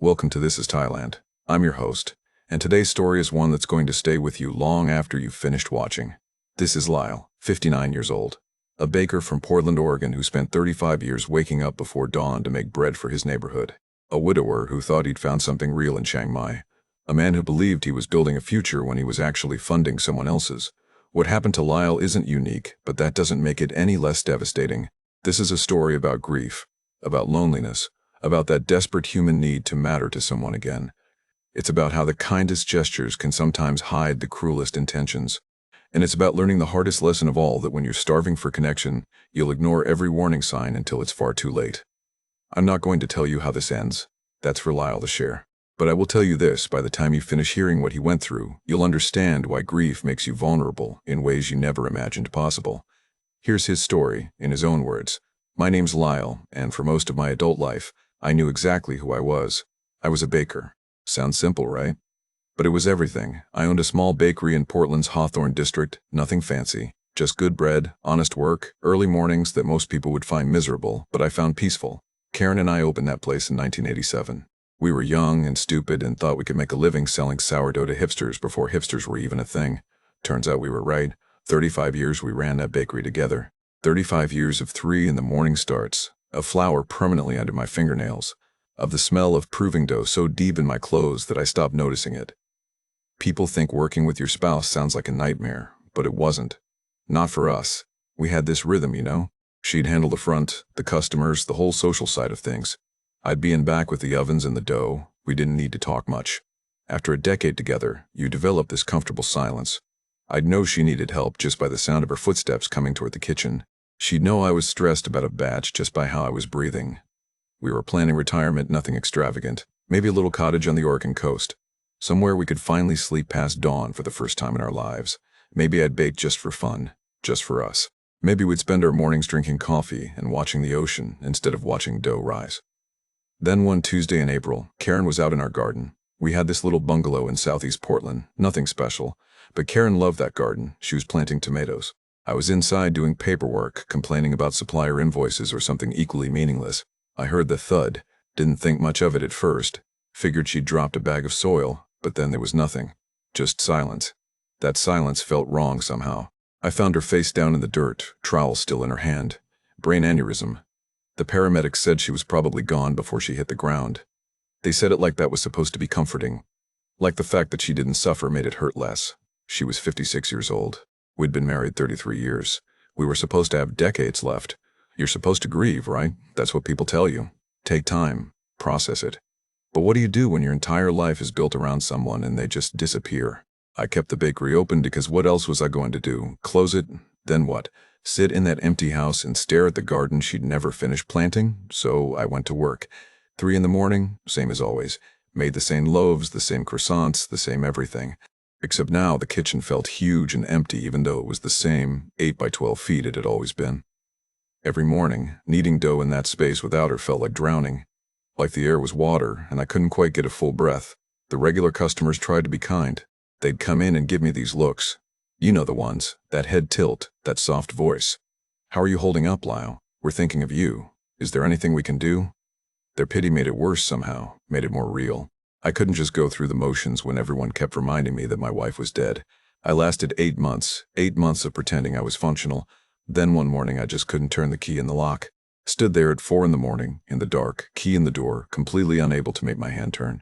Welcome to This is Thailand. I'm your host, and today's story is one that's going to stay with you long after you've finished watching. This is Lyle, 59 years old, a baker from Portland, Oregon who spent 35 years waking up before dawn to make bread for his neighborhood. A widower who thought he'd found something real in Chiang Mai. A man who believed he was building a future when he was actually funding someone else's. What happened to Lyle isn't unique, but that doesn't make it any less devastating. This is a story about grief, about loneliness, about that desperate human need to matter to someone again. It's about how the kindest gestures can sometimes hide the cruelest intentions. And it's about learning the hardest lesson of all, that when you're starving for connection, you'll ignore every warning sign until it's far too late. I'm not going to tell you how this ends. That's for Lyle to share. But I will tell you this: by the time you finish hearing what he went through, you'll understand why grief makes you vulnerable in ways you never imagined possible. Here's his story, in his own words. My name's Lyle, and for most of my adult life, I knew exactly who I was. I was a baker. Sounds simple, right? But it was everything. I owned a small bakery in Portland's Hawthorne district, nothing fancy. Just good bread, honest work, early mornings that most people would find miserable, but I found peaceful. Karen and I opened that place in 1987. We were young and stupid and thought we could make a living selling sourdough to hipsters before hipsters were even a thing. Turns out we were right. 35 years we ran that bakery together. 35 years of 3 in the morning starts, of flour permanently under my fingernails, of the smell of proving dough so deep in my clothes that I stopped noticing it. People think working with your spouse sounds like a nightmare, but it wasn't. Not for us. We had this rhythm, you know? She'd handle the front, the customers, the whole social side of things. I'd be in back with the ovens and the dough. We didn't need to talk much. After a decade together, you develop this comfortable silence. I'd know she needed help just by the sound of her footsteps coming toward the kitchen. She'd know I was stressed about a batch just by how I was breathing. We were planning retirement, nothing extravagant. Maybe a little cottage on the Oregon coast. Somewhere we could finally sleep past dawn for the first time in our lives. Maybe I'd bake just for fun, just for us. Maybe we'd spend our mornings drinking coffee and watching the ocean instead of watching dough rise. Then one Tuesday in April, Karen was out in our garden. We had this little bungalow in southeast Portland, nothing special, but Karen loved that garden. She was planting tomatoes. I was inside doing paperwork, complaining about supplier invoices or something equally meaningless. I heard the thud, didn't think much of it at first, figured she'd dropped a bag of soil, but then there was nothing. Just silence. That silence felt wrong somehow. I found her face down in the dirt, trowel still in her hand. Brain aneurysm. The paramedics said she was probably gone before she hit the ground. They said it like that was supposed to be comforting. Like the fact that she didn't suffer made it hurt less. She was 56 years old. We'd been married 33 years. We were supposed to have decades left. You're supposed to grieve, right? That's what people tell you. Take time. Process it. But what do you do when your entire life is built around someone and they just disappear? I kept the bakery open because what else was I going to do? Close it? Then what? Sit in that empty house and stare at the garden she'd never finished planting? So I went to work. 3 in the morning, same as always. Made the same loaves, the same croissants, the same everything. Except now the kitchen felt huge and empty, even though it was the same 8 by 12 feet it had always been. Every morning, kneading dough in that space without her felt like drowning. Like the air was water, and I couldn't quite get a full breath. The regular customers tried to be kind. They'd come in and give me these looks. You know the ones, that head tilt, that soft voice. How are you holding up, Lyle? We're thinking of you. Is there anything we can do? Their pity made it worse somehow, made it more real. I couldn't just go through the motions when everyone kept reminding me that my wife was dead. I lasted 8 months of pretending I was functional. Then one morning I just couldn't turn the key in the lock. Stood there at 4 in the morning, in the dark, key in the door, completely unable to make my hand turn.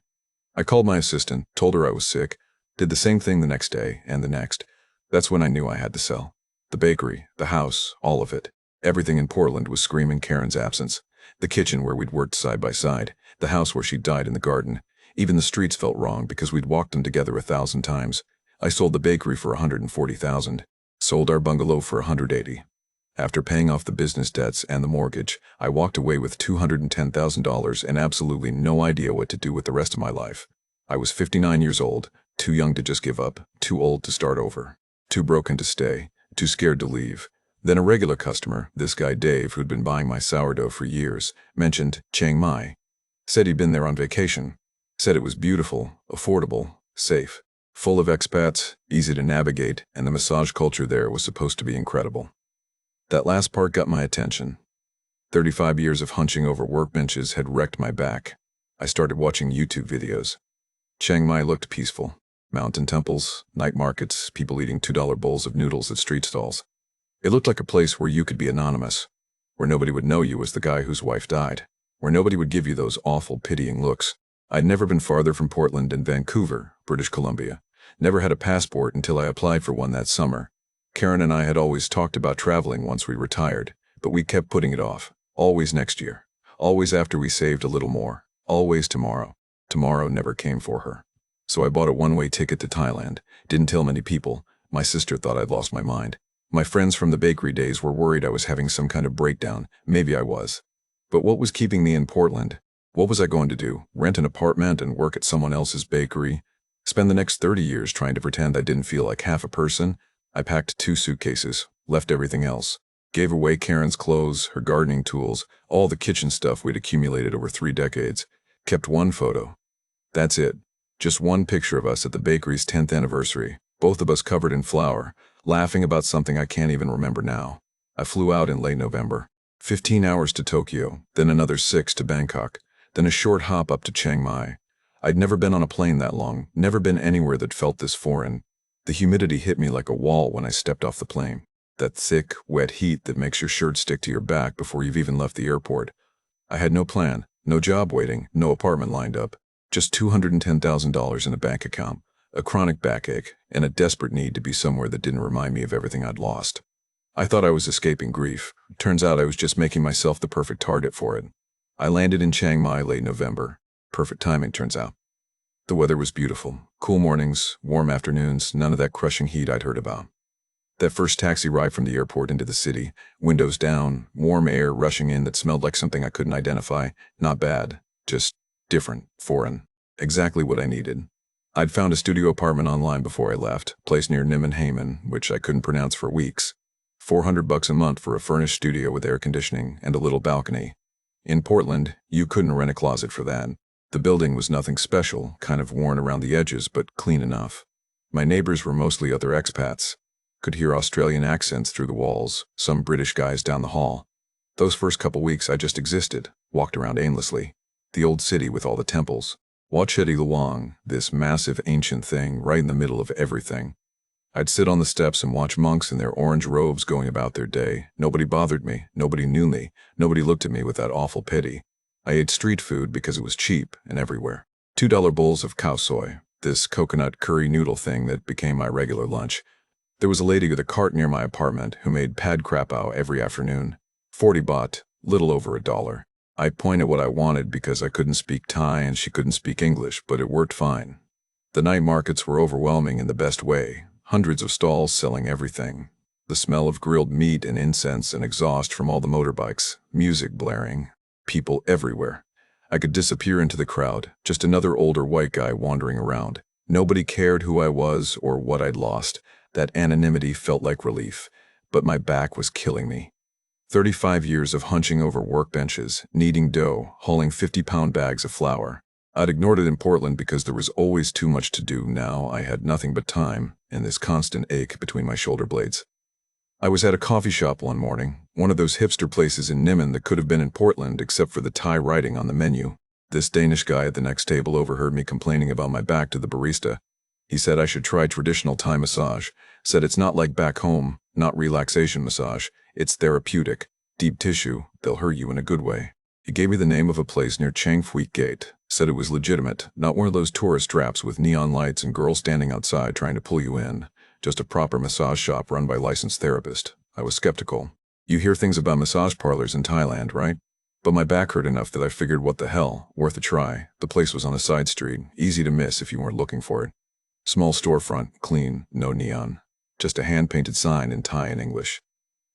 I called my assistant, told her I was sick, did the same thing the next day and the next. That's when I knew I had to sell. The bakery, the house, all of it. Everything in Portland was screaming Karen's absence. The kitchen where we'd worked side by side, the house where she died in the garden. Even the streets felt wrong because we'd walked them together 1,000 times. I sold the bakery for $140,000. Sold our bungalow for $180,000. After paying off the business debts and the mortgage, I walked away with $210,000 and absolutely no idea what to do with the rest of my life. I was 59 years old, too young to just give up, too old to start over, too broken to stay, too scared to leave. Then a regular customer, this guy Dave, who'd been buying my sourdough for years, mentioned Chiang Mai. Said he'd been there on vacation. Said it was beautiful, affordable, safe, full of expats, easy to navigate, and the massage culture there was supposed to be incredible. That last part got my attention. 35 years of hunching over workbenches had wrecked my back. I started watching YouTube videos. Chiang Mai looked peaceful. Mountain temples, night markets, people eating $2 bowls of noodles at street stalls. It looked like a place where you could be anonymous, where nobody would know you as the guy whose wife died, where nobody would give you those awful, pitying looks. I'd never been farther from Portland than Vancouver, British Columbia. Never had a passport until I applied for one that summer. Karen and I had always talked about traveling once we retired, but we kept putting it off. Always next year. Always after we saved a little more. Always tomorrow. Tomorrow never came for her. So I bought a one-way ticket to Thailand. Didn't tell many people. My sister thought I'd lost my mind. My friends from the bakery days were worried I was having some kind of breakdown. Maybe I was. But what was keeping me in Portland? What was I going to do? Rent an apartment and work at someone else's bakery? Spend the next 30 years trying to pretend I didn't feel like half a person? I packed 2 suitcases, left everything else. Gave away Karen's clothes, her gardening tools, all the kitchen stuff we'd accumulated over 3 decades. Kept one photo. That's it. Just one picture of us at the bakery's 10th anniversary, both of us covered in flour, laughing about something I can't even remember now. I flew out in late November. 15 hours to Tokyo, then another 6 to Bangkok, then a short hop up to Chiang Mai. I'd never been on a plane that long, never been anywhere that felt this foreign. The humidity hit me like a wall when I stepped off the plane. That thick, wet heat that makes your shirt stick to your back before you've even left the airport. I had no plan, no job waiting, no apartment lined up. Just $210,000 in a bank account, a chronic backache, and a desperate need to be somewhere that didn't remind me of everything I'd lost. I thought I was escaping grief. Turns out I was just making myself the perfect target for it. I landed in Chiang Mai late November. Perfect timing, turns out. The weather was beautiful. Cool mornings, warm afternoons, none of that crushing heat I'd heard about. That first taxi ride from the airport into the city, windows down, warm air rushing in that smelled like something I couldn't identify. Not bad, just different, foreign. Exactly what I needed. I'd found a studio apartment online before I left, place near Nijmegen, which I couldn't pronounce for weeks. $400 a month for a furnished studio with air conditioning and a little balcony. In Portland, you couldn't rent a closet for that. The building was nothing special, kind of worn around the edges, but clean enough. My neighbors were mostly other expats. Could hear Australian accents through the walls, some British guys down the hall. Those first couple weeks I just existed, walked around aimlessly. The old city with all the temples. Wat Chedi Luang, this massive ancient thing right in the middle of everything. I'd sit on the steps and watch monks in their orange robes going about their day. Nobody bothered me, nobody knew me, nobody looked at me with that awful pity. I ate street food because it was cheap and everywhere. $2 bowls of khao soi, this coconut curry noodle thing that became my regular lunch. There was a lady with a cart near my apartment who made pad krapao every afternoon. 40 baht, little over $1. I pointed what I wanted because I couldn't speak Thai and she couldn't speak English, but it worked fine. The night markets were overwhelming in the best way. Hundreds of stalls selling everything. The smell of grilled meat and incense and exhaust from all the motorbikes, music blaring, people everywhere. I could disappear into the crowd, just another older white guy wandering around. Nobody cared who I was or what I'd lost. That anonymity felt like relief, but my back was killing me. 35 years of hunching over workbenches, kneading dough, hauling 50-pound bags of flour. I'd ignored it in Portland because there was always too much to do. Now I had nothing but time and this constant ache between my shoulder blades. I was at a coffee shop one morning, one of those hipster places in Nijmegen that could have been in Portland except for the Thai writing on the menu. This Danish guy at the next table overheard me complaining about my back to the barista. He said I should try traditional Thai massage, said it's not like back home, not relaxation massage, it's therapeutic, deep tissue, they'll hurt you in a good way. He gave me the name of a place near Chiang Mai Gate, said it was legitimate, not one of those tourist traps with neon lights and girls standing outside trying to pull you in, just a proper massage shop run by licensed therapist. I was skeptical. You hear things about massage parlors in Thailand, right? But my back hurt enough that I figured what the hell, worth a try. The place was on a side street, easy to miss if you weren't looking for it. Small storefront, clean, no neon. Just a hand-painted sign in Thai and English.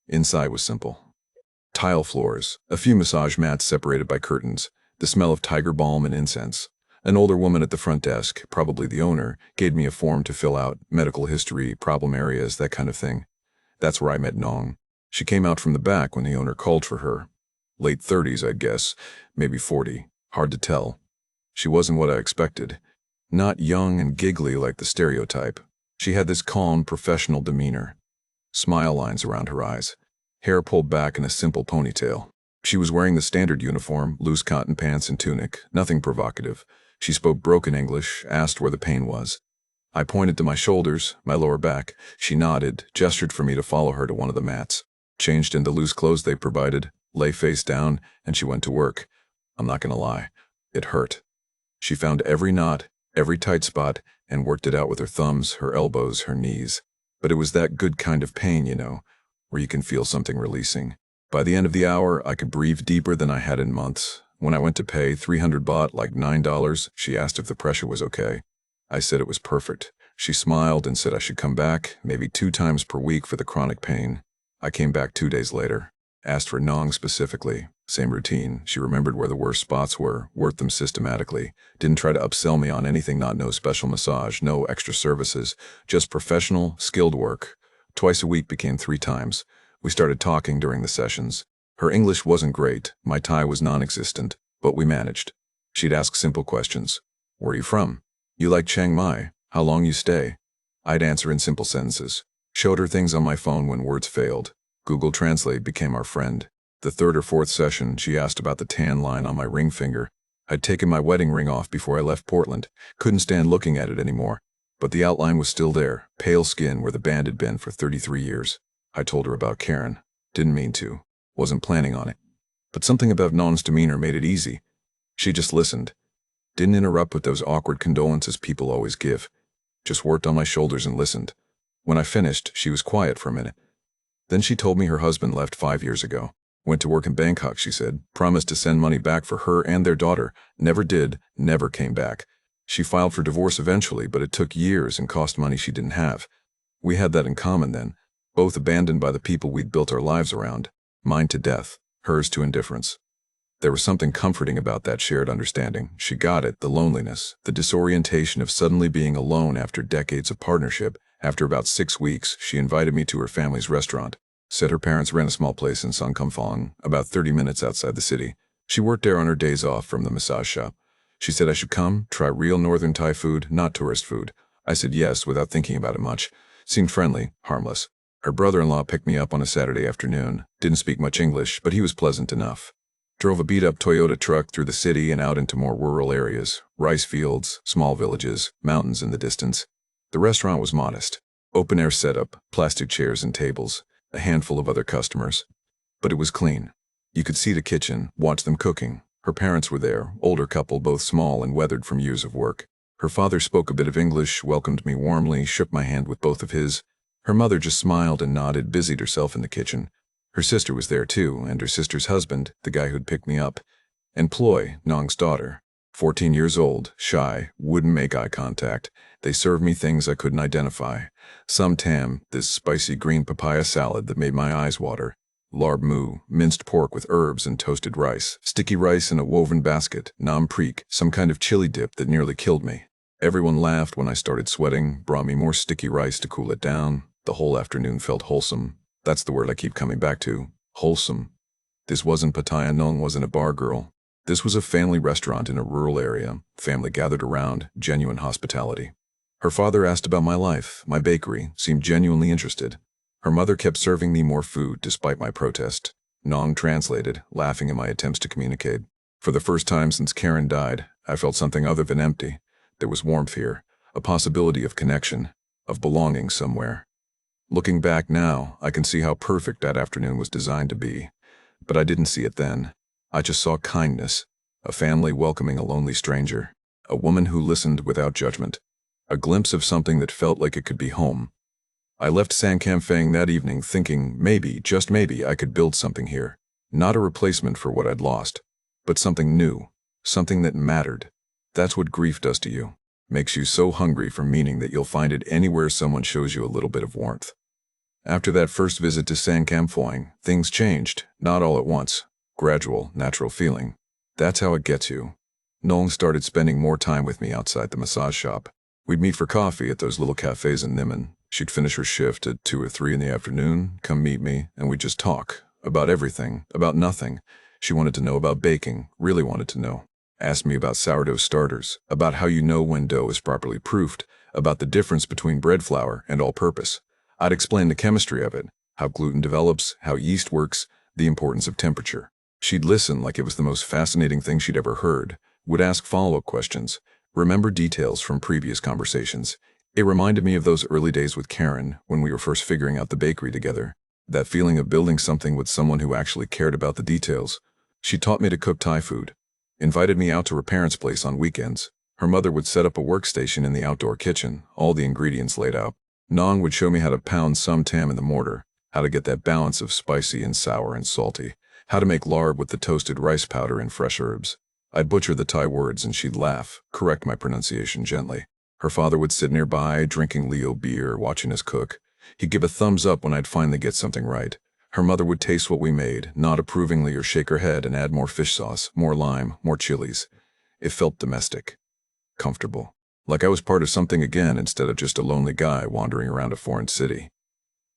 Inside was simple. Tile floors, a few massage mats separated by curtains, the smell of tiger balm and incense. An older woman at the front desk, probably the owner, gave me a form to fill out, medical history, problem areas, that kind of thing. That's where I met Nong. She came out from the back when the owner called for her. Late 30s, I'd guess, maybe 40, hard to tell. She wasn't what I expected. Not young and giggly like the stereotype. She had this calm, professional demeanor. Smile lines around her eyes. Hair pulled back in a simple ponytail. She was wearing the standard uniform, loose cotton pants and tunic, nothing provocative. She spoke broken English, asked where the pain was. I pointed to my shoulders, my lower back. She nodded, gestured for me to follow her to one of the mats. Changed into loose clothes they provided, lay face down, and she went to work. I'm not gonna lie. It hurt. She found every knot, every tight spot, and worked it out with her thumbs, her elbows, her knees. But it was that good kind of pain, where you can feel something releasing. By the end of the hour, I could breathe deeper than I had in months. When I went to pay 300 baht, like $9, she asked if the pressure was okay. I said it was perfect. She smiled and said I should come back, maybe 2 times per week for the chronic pain. I came back 2 days later. Asked for Nong specifically. Same routine. She remembered where the worst spots were, worked them systematically. Didn't try to upsell me on anything, no special massage, no extra services. Just professional, skilled work. Twice a week became 3 times. We started talking during the sessions. Her English wasn't great, my Thai was non-existent, but we managed. She'd ask simple questions. Where are you from? You like Chiang Mai? How long you stay? I'd answer in simple sentences. Showed her things on my phone when words failed. Google Translate became our friend. The 3rd or 4th session, she asked about the tan line on my ring finger. I'd taken my wedding ring off before I left Portland. Couldn't stand looking at it anymore. But the outline was still there, pale skin where the band had been for 33 years. I told her about Karen. Didn't mean to. Wasn't planning on it. But something about Non's demeanor made it easy. She just listened. Didn't interrupt with those awkward condolences people always give. Just worked on my shoulders and listened. When I finished, she was quiet for a minute. Then she told me her husband left 5 years ago. Went to work in Bangkok, she said. Promised to send money back for her and their daughter. Never did, never came back. She filed for divorce eventually, but it took years and cost money she didn't have. We had that in common then. Both abandoned by the people we'd built our lives around. Mine to death, hers to indifference. There was something comforting about that shared understanding. She got it, the loneliness, the disorientation of suddenly being alone after decades of partnership. After about 6 weeks, she invited me to her family's restaurant. Said her parents ran a small place in Songkamphong, about 30 minutes outside the city. She worked there on her days off from the massage shop. She said I should come, try real northern Thai food, not tourist food. I said yes without thinking about it much. Seemed friendly, harmless. Her brother-in-law picked me up on a Saturday afternoon. Didn't speak much English, but he was pleasant enough. Drove a beat-up Toyota truck through the city and out into more rural areas. Rice fields, small villages, mountains in the distance. The restaurant was modest. Open-air setup, plastic chairs and tables, a handful of other customers. But it was clean. You could see the kitchen, watch them cooking. Her parents were there, older couple, both small and weathered from years of work. Her father spoke a bit of English, welcomed me warmly, shook my hand with both of his. Her mother just smiled and nodded, busied herself in the kitchen. Her sister was there too, and her sister's husband, the guy who'd picked me up. And Ploy, Nong's daughter. 14 years old, shy, wouldn't make eye contact. They served me things I couldn't identify. Some tam, this spicy green papaya salad that made my eyes water. Larb moo, minced pork with herbs and toasted rice. Sticky rice in a woven basket, nam preek, some kind of chili dip that nearly killed me. Everyone laughed when I started sweating, brought me more sticky rice to cool it down. The whole afternoon felt wholesome. That's the word I keep coming back to. Wholesome. This wasn't Pattaya. Nong wasn't a bar girl. This was a family restaurant in a rural area. Family gathered around, genuine hospitality. Her father asked about my life, my bakery, seemed genuinely interested. Her mother kept serving me more food despite my protest. Nong translated, laughing at my attempts to communicate. For the first time since Karen died, I felt something other than empty. There was warmth here, a possibility of connection, of belonging somewhere. Looking back now, I can see how perfect that afternoon was designed to be. But I didn't see it then. I just saw kindness, a family welcoming a lonely stranger, a woman who listened without judgment, a glimpse of something that felt like it could be home. I left Sangkamphang that evening thinking maybe, just maybe, I could build something here. Not a replacement for what I'd lost, but something new, something that mattered. That's what grief does to you. Makes you so hungry for meaning that you'll find it anywhere someone shows you a little bit of warmth. After that first visit to Sangkamphang, things changed, not all at once. Gradual, natural feeling. That's how it gets you. Nong started spending more time with me outside the massage shop. We'd meet for coffee at those little cafes in Niman. She'd finish her shift at 2 or 3 in the afternoon, come meet me, and we'd just talk. About everything, about nothing. She wanted to know about baking, really wanted to know. Asked me about sourdough starters, about how you know when dough is properly proofed, about the difference between bread flour and all-purpose. I'd explain the chemistry of it, how gluten develops, how yeast works, the importance of temperature. She'd listen like it was the most fascinating thing she'd ever heard, would ask follow-up questions, remember details from previous conversations. It reminded me of those early days with Karen when we were first figuring out the bakery together. That feeling of building something with someone who actually cared about the details. She taught me to cook Thai food, invited me out to her parents' place on weekends. Her mother would set up a workstation in the outdoor kitchen, all the ingredients laid out. Nong would show me how to pound some tam in the mortar, how to get that balance of spicy and sour and salty, how to make lard with the toasted rice powder and fresh herbs. I'd butcher the Thai words and she'd laugh, correct my pronunciation gently. Her father would sit nearby, drinking Leo beer, watching us cook. He'd give a thumbs up when I'd finally get something right. Her mother would taste what we made, nod approvingly or shake her head and add more fish sauce, more lime, more chilies. It felt domestic, comfortable, like I was part of something again instead of just a lonely guy wandering around a foreign city.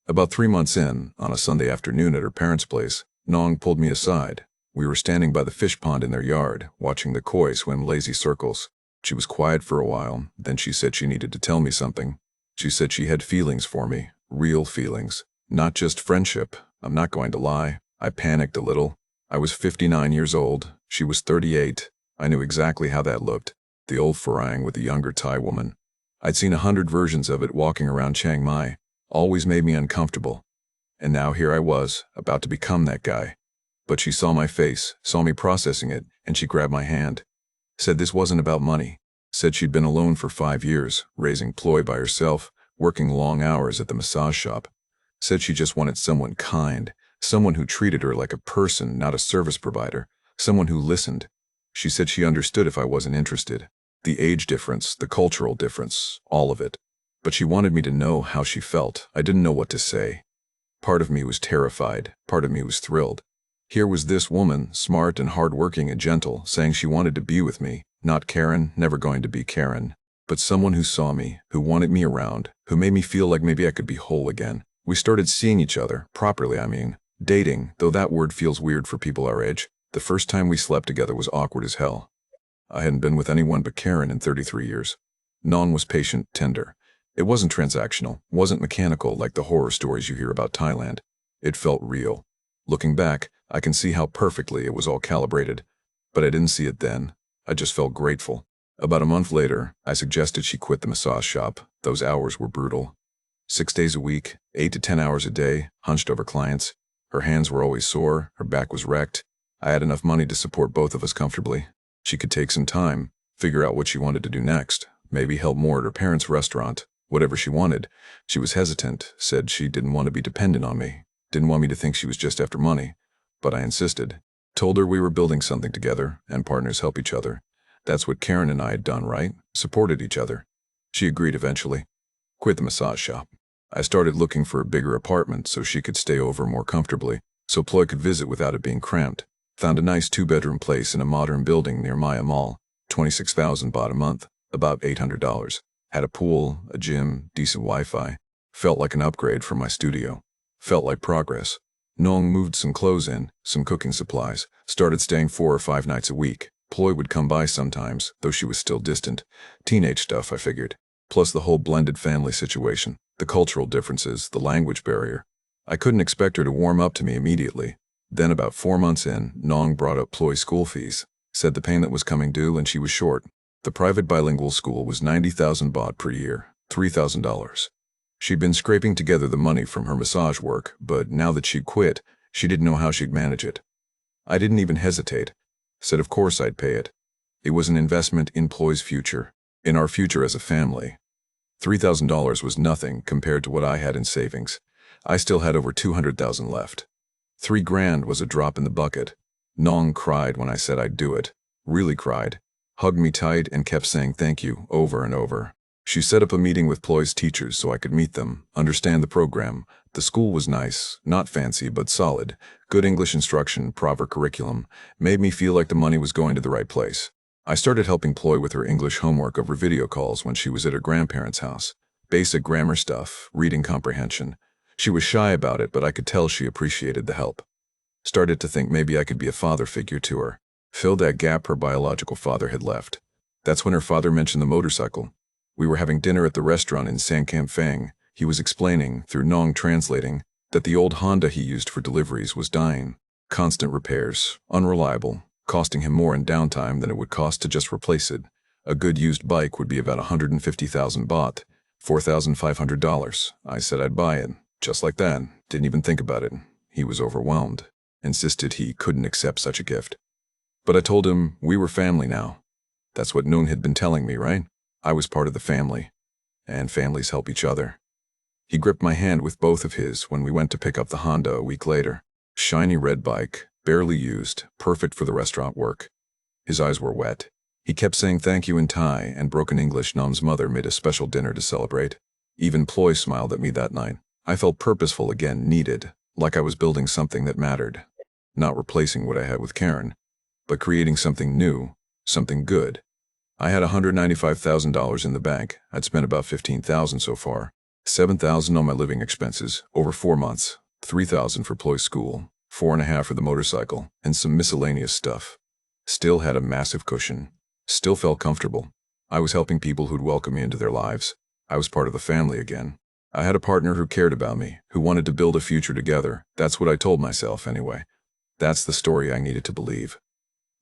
About 3 months in, on a Sunday afternoon at her parents' place, Nong pulled me aside. We were standing by the fish pond in their yard, watching the koi swim lazy circles. She was quiet for a while, then she said she needed to tell me something. She said she had feelings for me, real feelings, not just friendship. I'm not going to lie. I panicked a little. I was 59 years old. She was 38. I knew exactly how that looked. The old farang with the younger Thai woman. I'd seen 100 versions of it walking around Chiang Mai. Always made me uncomfortable. And now here I was, about to become that guy. But she saw my face, saw me processing it, and she grabbed my hand. Said this wasn't about money. Said she'd been alone for 5 years, raising Ploy by herself, working long hours at the massage shop. Said she just wanted someone kind, someone who treated her like a person, not a service provider, someone who listened. She said she understood if I wasn't interested. The age difference, the cultural difference, all of it. But she wanted me to know how she felt. I didn't know what to say. Part of me was terrified, part of me was thrilled. Here was this woman, smart and hardworking and gentle, saying she wanted to be with me. Not Karen, never going to be Karen, but someone who saw me, who wanted me around, who made me feel like maybe I could be whole again. We started seeing each other, properly I mean. Dating, though that word feels weird for people our age. The first time we slept together was awkward as hell. I hadn't been with anyone but Karen in 33 years. Nong was patient, tender. It wasn't transactional, wasn't mechanical like the horror stories you hear about Thailand. It felt real. Looking back, I can see how perfectly it was all calibrated. But I didn't see it then. I just felt grateful. About a month later, I suggested she quit the massage shop. Those hours were brutal. 6 days a week, 8 to 10 hours a day, hunched over clients. Her hands were always sore, her back was wrecked. I had enough money to support both of us comfortably. She could take some time, figure out what she wanted to do next, maybe help more at her parents' restaurant, whatever she wanted. She was hesitant, said she didn't want to be dependent on me, didn't want me to think she was just after money. But I insisted. Told her we were building something together, and partners help each other. That's what Karen and I had done, right? Supported each other. She agreed eventually. Quit the massage shop. I started looking for a bigger apartment so she could stay over more comfortably, so Ploy could visit without it being cramped. Found a nice 2-bedroom place in a modern building near Maya Mall. 26,000 baht a month, about $800. Had a pool, a gym, decent Wi-Fi. Felt like an upgrade from my studio. Felt like progress. Nong moved some clothes in, some cooking supplies, started staying 4 or 5 nights a week. Ploy would come by sometimes, though she was still distant. Teenage stuff, I figured. Plus the whole blended family situation, the cultural differences, the language barrier. I couldn't expect her to warm up to me immediately. Then about 4 months in, Nong brought up Ploy's school fees, said the payment was coming due and she was short. The private bilingual school was 90,000 baht per year, $3,000. She'd been scraping together the money from her massage work, but now that she'd quit, she didn't know how she'd manage it. I didn't even hesitate. Said of course I'd pay it. It was an investment in Ploy's future, in our future as a family. $3,000 was nothing compared to what I had in savings. I still had over 200,000 left. 3 grand was a drop in the bucket. Nong cried when I said I'd do it. Really cried. Hugged me tight and kept saying thank you over and over. She set up a meeting with Ploy's teachers so I could meet them, understand the program. The school was nice, not fancy but solid. Good English instruction, proper curriculum. Made me feel like the money was going to the right place. I started helping Ploy with her English homework over video calls when she was at her grandparents' house. Basic grammar stuff, reading comprehension. She was shy about it, but I could tell she appreciated the help. Started to think maybe I could be a father figure to her. Fill that gap her biological father had left. That's when her father mentioned the motorcycle. We were having dinner at the restaurant in Sangkamphaeng. He was explaining, through Nong translating, that the old Honda he used for deliveries was dying. Constant repairs, unreliable, costing him more in downtime than it would cost to just replace it. A good used bike would be about 150,000 baht, $4,500. I said I'd buy it, just like that. Didn't even think about it. He was overwhelmed. Insisted he couldn't accept such a gift. But I told him we were family now. That's what Nong had been telling me, right? I was part of the family. And families help each other. He gripped my hand with both of his when we went to pick up the Honda a week later. Shiny red bike, barely used, perfect for the restaurant work. His eyes were wet. He kept saying thank you in Thai and broken English. Nong's mother made a special dinner to celebrate. Even Ploy smiled at me that night. I felt purposeful again, needed, like I was building something that mattered. Not replacing what I had with Karen, but creating something new, something good. I had $195,000 in the bank. I'd spent about $15,000 so far. $7,000 on my living expenses, over 4 months. $3,000 for Ploy's school, $4,500 for the motorcycle, and some miscellaneous stuff. Still had a massive cushion. Still felt comfortable. I was helping people who'd welcome me into their lives. I was part of the family again. I had a partner who cared about me, who wanted to build a future together. That's what I told myself anyway. That's the story I needed to believe.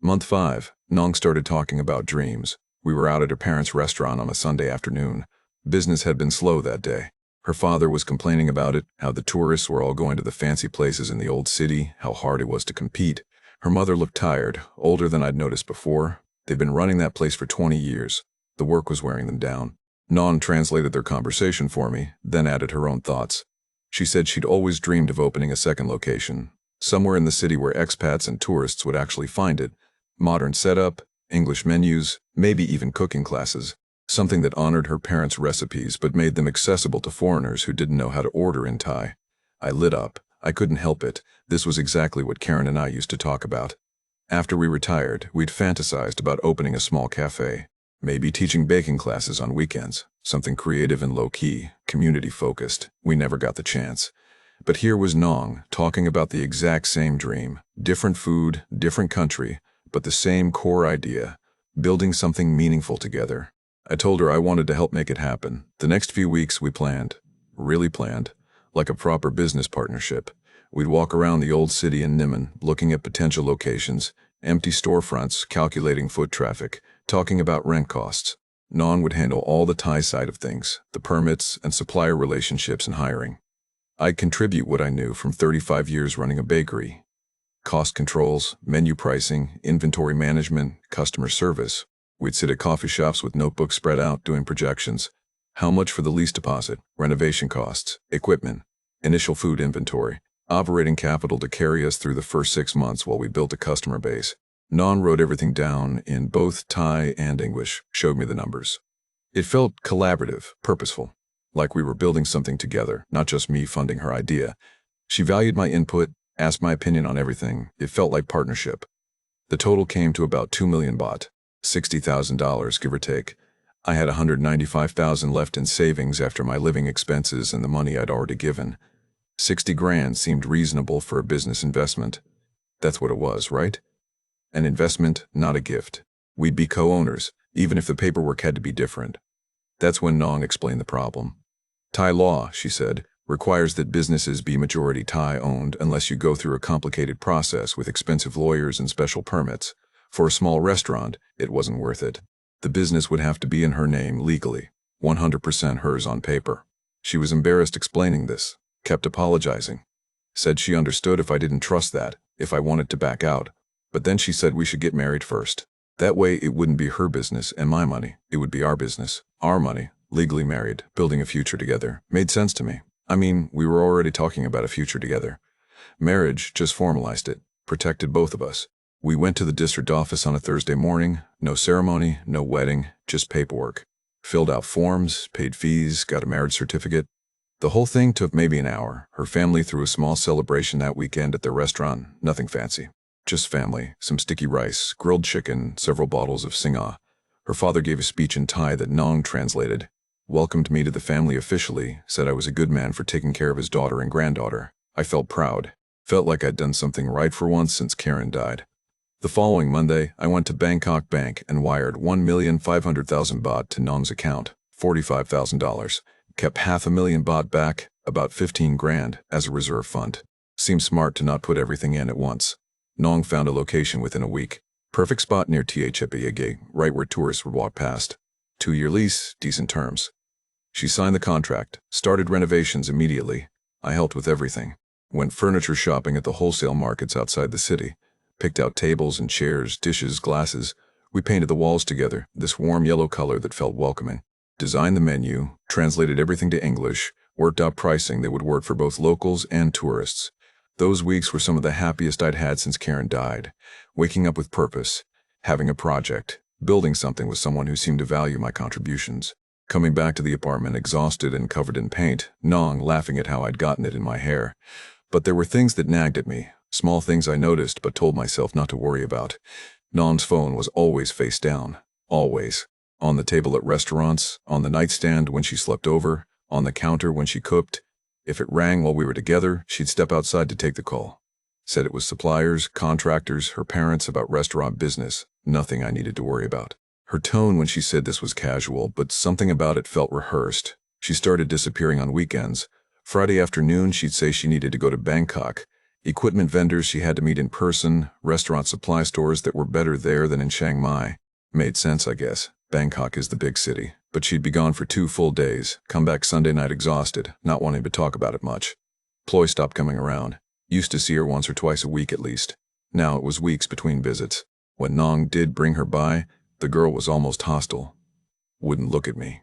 Month 5, Nong started talking about dreams. We were out at her parents' restaurant on a Sunday afternoon. Business had been slow that day. Her father was complaining about it, how the tourists were all going to the fancy places in the old city, how hard it was to compete. Her mother looked tired, older than I'd noticed before. They'd been running that place for 20 years. The work was wearing them down. Nong translated their conversation for me, then added her own thoughts. She said she'd always dreamed of opening a second location, somewhere in the city where expats and tourists would actually find it. Modern setup, English menus, maybe even cooking classes. Something that honored her parents' recipes but made them accessible to foreigners who didn't know how to order in Thai. I lit up. I couldn't help it. This was exactly what Karen and I used to talk about. After we retired, we'd fantasized about opening a small cafe, maybe teaching baking classes on weekends, something creative and low-key, community-focused. We never got the chance. But here was Nong, talking about the exact same dream. Different food, different country, but the same core idea, building something meaningful together. I told her I wanted to help make it happen. The next few weeks we planned, really planned, like a proper business partnership. We'd walk around the old city in Niman, looking at potential locations, empty storefronts, calculating foot traffic, talking about rent costs. Nong would handle all the Thai side of things, the permits and supplier relationships and hiring. I'd contribute what I knew from 35 years running a bakery. Cost controls, menu pricing, inventory management, customer service. We'd sit at coffee shops with notebooks spread out doing projections. How much for the lease deposit, renovation costs, equipment, initial food inventory, operating capital to carry us through the first 6 months while we built a customer base. Nong wrote everything down in both Thai and English, showed me the numbers. It felt collaborative, purposeful, like we were building something together, not just me funding her idea. She valued my input, asked my opinion on everything. It felt like partnership. The total came to about 2 million baht. $60,000, give or take. I had 195,000 left in savings after my living expenses and the money I'd already given. 60 grand seemed reasonable for a business investment. That's what it was, right? An investment, not a gift. We'd be co-owners, even if the paperwork had to be different. That's when Nong explained the problem. Thai law, she said, requires that businesses be majority Thai-owned unless you go through a complicated process with expensive lawyers and special permits. For a small restaurant, it wasn't worth it. The business would have to be in her name legally, 100% hers on paper. She was embarrassed explaining this, kept apologizing. Said she understood if I didn't trust that, if I wanted to back out. But then she said we should get married first. That way it wouldn't be her business and my money. It would be our business, our money, legally married, building a future together. Made sense to me. I mean, we were already talking about a future together. Marriage just formalized it, protected both of us. We went to the district office on a Thursday morning. No ceremony, no wedding, just paperwork. Filled out forms, paid fees, got a marriage certificate. The whole thing took maybe an hour. Her family threw a small celebration that weekend at their restaurant. Nothing fancy. Just family, some sticky rice, grilled chicken, several bottles of singha. Her father gave a speech in Thai that Nong translated. Welcomed me to the family officially, said I was a good man for taking care of his daughter and granddaughter. I felt proud. Felt like I'd done something right for once since Karen died. The following Monday, I went to Bangkok Bank and wired 1,500,000 baht to Nong's account, $45,000. Kept 500,000 baht back, about 15 grand, as a reserve fund. Seemed smart to not put everything in at once. Nong found a location within a week. Perfect spot near Thailand, right where tourists would walk past. 2-year lease, decent terms. She signed the contract, started renovations immediately. I helped with everything. Went furniture shopping at the wholesale markets outside the city. Picked out tables and chairs, dishes, glasses. We painted the walls together, this warm yellow color that felt welcoming. Designed the menu, translated everything to English, worked out pricing that would work for both locals and tourists. Those weeks were some of the happiest I'd had since Karen died. Waking up with purpose, having a project, building something with someone who seemed to value my contributions. Coming back to the apartment exhausted and covered in paint, Nong laughing at how I'd gotten it in my hair. But there were things that nagged at me, small things I noticed but told myself not to worry about. Nong's phone was always face down, always. On the table at restaurants, on the nightstand when she slept over, on the counter when she cooked. If it rang while we were together, she'd step outside to take the call. Said it was suppliers, contractors, her parents about restaurant business, nothing I needed to worry about. Her tone when she said this was casual, but something about it felt rehearsed. She started disappearing on weekends. Friday afternoon, she'd say she needed to go to Bangkok. Equipment vendors she had to meet in person, restaurant supply stores that were better there than in Chiang Mai. Made sense, I guess. Bangkok is the big city. But she'd be gone for 2 full days, come back Sunday night exhausted, not wanting to talk about it much. Ploy stopped coming around. Used to see her once or twice a week at least. Now it was weeks between visits. When Nong did bring her by, the girl was almost hostile. Wouldn't look at me.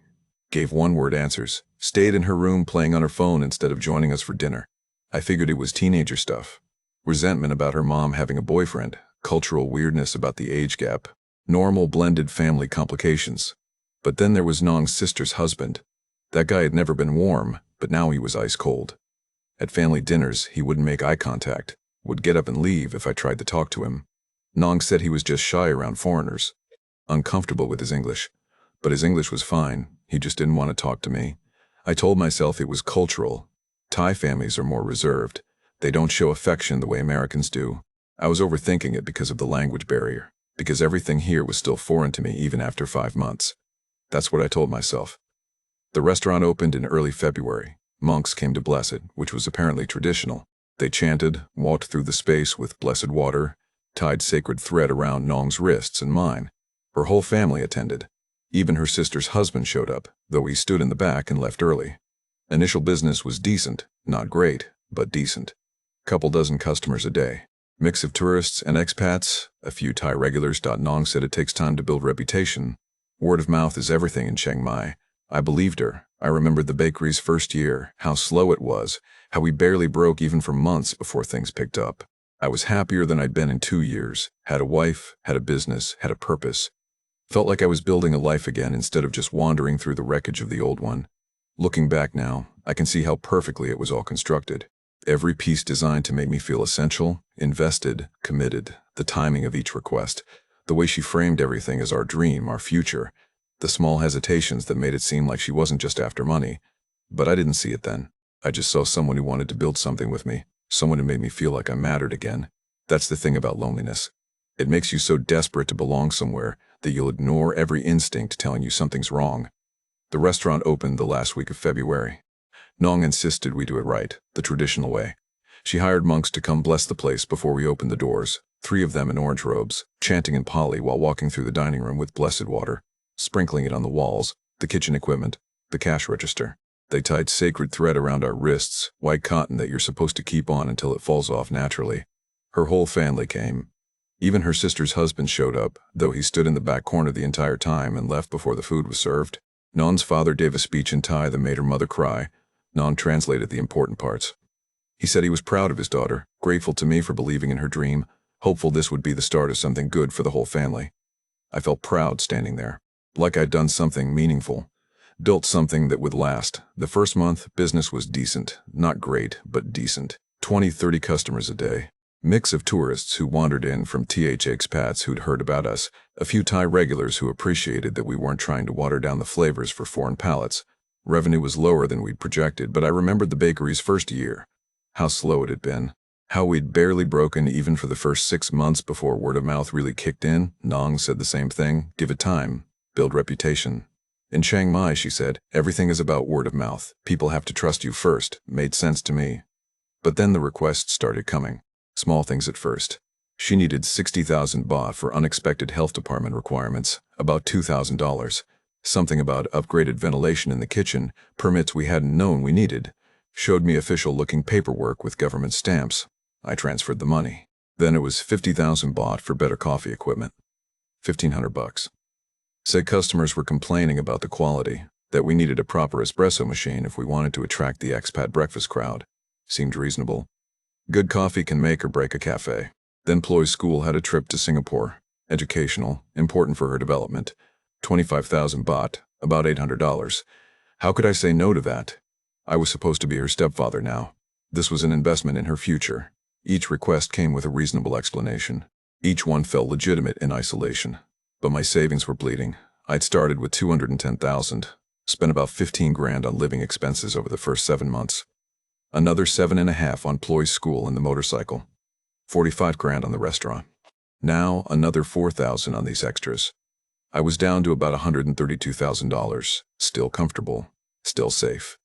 Gave one-word answers. Stayed in her room playing on her phone instead of joining us for dinner. I figured it was teenager stuff. Resentment about her mom having a boyfriend. Cultural weirdness about the age gap. Normal blended family complications. But then there was Nong's sister's husband. That guy had never been warm, but now he was ice cold. At family dinners, he wouldn't make eye contact. Would get up and leave if I tried to talk to him. Nong said he was just shy around foreigners. Uncomfortable with his English. But his English was fine. He just didn't want to talk to me. I told myself it was cultural. Thai families are more reserved. They don't show affection the way Americans do. I was overthinking it because of the language barrier. Because everything here was still foreign to me even after 5 months. That's what I told myself. The restaurant opened in early February. Monks came to bless it, which was apparently traditional. They chanted, walked through the space with blessed water, tied sacred thread around Nong's wrists and mine. Her whole family attended. Even her sister's husband showed up, though he stood in the back and left early. Initial business was decent, not great, but decent. Couple dozen customers a day. Mix of tourists and expats, a few Thai regulars. Nong said it takes time to build reputation. Word of mouth is everything in Chiang Mai. I believed her. I remembered the bakery's first year, how slow it was, how we barely broke even for months before things picked up. I was happier than I'd been in 2 years. Had a wife, had a business, had a purpose. Felt like I was building a life again instead of just wandering through the wreckage of the old one. Looking back now, I can see how perfectly it was all constructed. Every piece designed to make me feel essential, invested, committed, the timing of each request, the way she framed everything as our dream, our future, the small hesitations that made it seem like she wasn't just after money. But I didn't see it then. I just saw someone who wanted to build something with me, someone who made me feel like I mattered again. That's the thing about loneliness. It makes you so desperate to belong somewhere that you'll ignore every instinct telling you something's wrong. The restaurant opened the last week of February. Nong insisted we do it right, the traditional way. She hired monks to come bless the place before we opened the doors, 3 of them in orange robes, chanting in Pali while walking through the dining room with blessed water, sprinkling it on the walls, the kitchen equipment, the cash register. They tied sacred thread around our wrists, white cotton that you're supposed to keep on until it falls off naturally. Her whole family came. Even her sister's husband showed up, though he stood in the back corner the entire time and left before the food was served. Nong's father gave a speech in Thai that made her mother cry. Nong translated the important parts. He said he was proud of his daughter, grateful to me for believing in her dream, hopeful this would be the start of something good for the whole family. I felt proud standing there, like I'd done something meaningful, built something that would last. The first month, business was decent, not great, but decent. 20-30 customers a day. Mix of tourists who wandered in from expats who'd heard about us, a few Thai regulars who appreciated that we weren't trying to water down the flavors for foreign palates. Revenue was lower than we'd projected, but I remembered the bakery's first year. How slow it had been. How we'd barely broken even for the first 6 months before word of mouth really kicked in. Nong said the same thing. Give it time. Build reputation. In Chiang Mai, she said, everything is about word of mouth. People have to trust you first. Made sense to me. But then the requests started coming. Small things at first. She needed 60,000 baht for unexpected health department requirements, about $2,000. Something about upgraded ventilation in the kitchen, permits we hadn't known we needed. Showed me official-looking paperwork with government stamps. I transferred the money. Then it was 50,000 baht for better coffee equipment. 1,500 bucks. Said customers were complaining about the quality, that we needed a proper espresso machine if we wanted to attract the expat breakfast crowd. Seemed reasonable. Good coffee can make or break a cafe. Then Ploy's school had a trip to Singapore. Educational, important for her development. 25,000 baht, about $800. How could I say no to that? I was supposed to be her stepfather now. This was an investment in her future. Each request came with a reasonable explanation. Each one felt legitimate in isolation. But my savings were bleeding. I'd started with 210,000, spent about 15 grand on living expenses over the first 7 months. Another 7.5 on Ploy's school and the motorcycle. 45 grand on the restaurant. Now another 4,000 on these extras. I was down to about $132,000, still comfortable, still safe.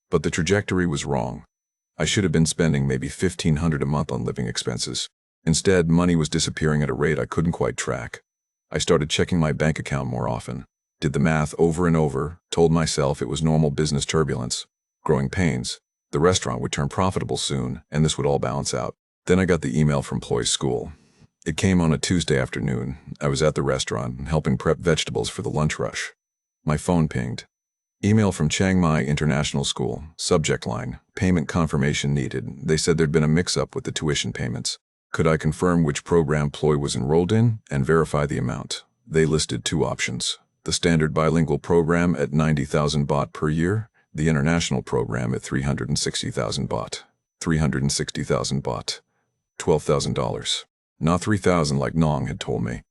But the trajectory was wrong. I should have been spending maybe 1,500 a month on living expenses. Instead, money was disappearing at a rate I couldn't quite track. I started checking my bank account more often. Did the math over and over, told myself it was normal business turbulence. Growing pains. The restaurant would turn profitable soon, and this would all balance out. Then I got the email from Ploy's school. It came on a Tuesday afternoon. I was at the restaurant, helping prep vegetables for the lunch rush. My phone pinged. Email from Chiang Mai International School. Subject line, payment confirmation needed. They said there'd been a mix-up with the tuition payments. Could I confirm which program Ploy was enrolled in and verify the amount? They listed 2 options. The standard bilingual program at 90,000 baht per year, the international program at 360,000 baht. 360,000 baht. $12,000. Not 3,000 like Nong had told me.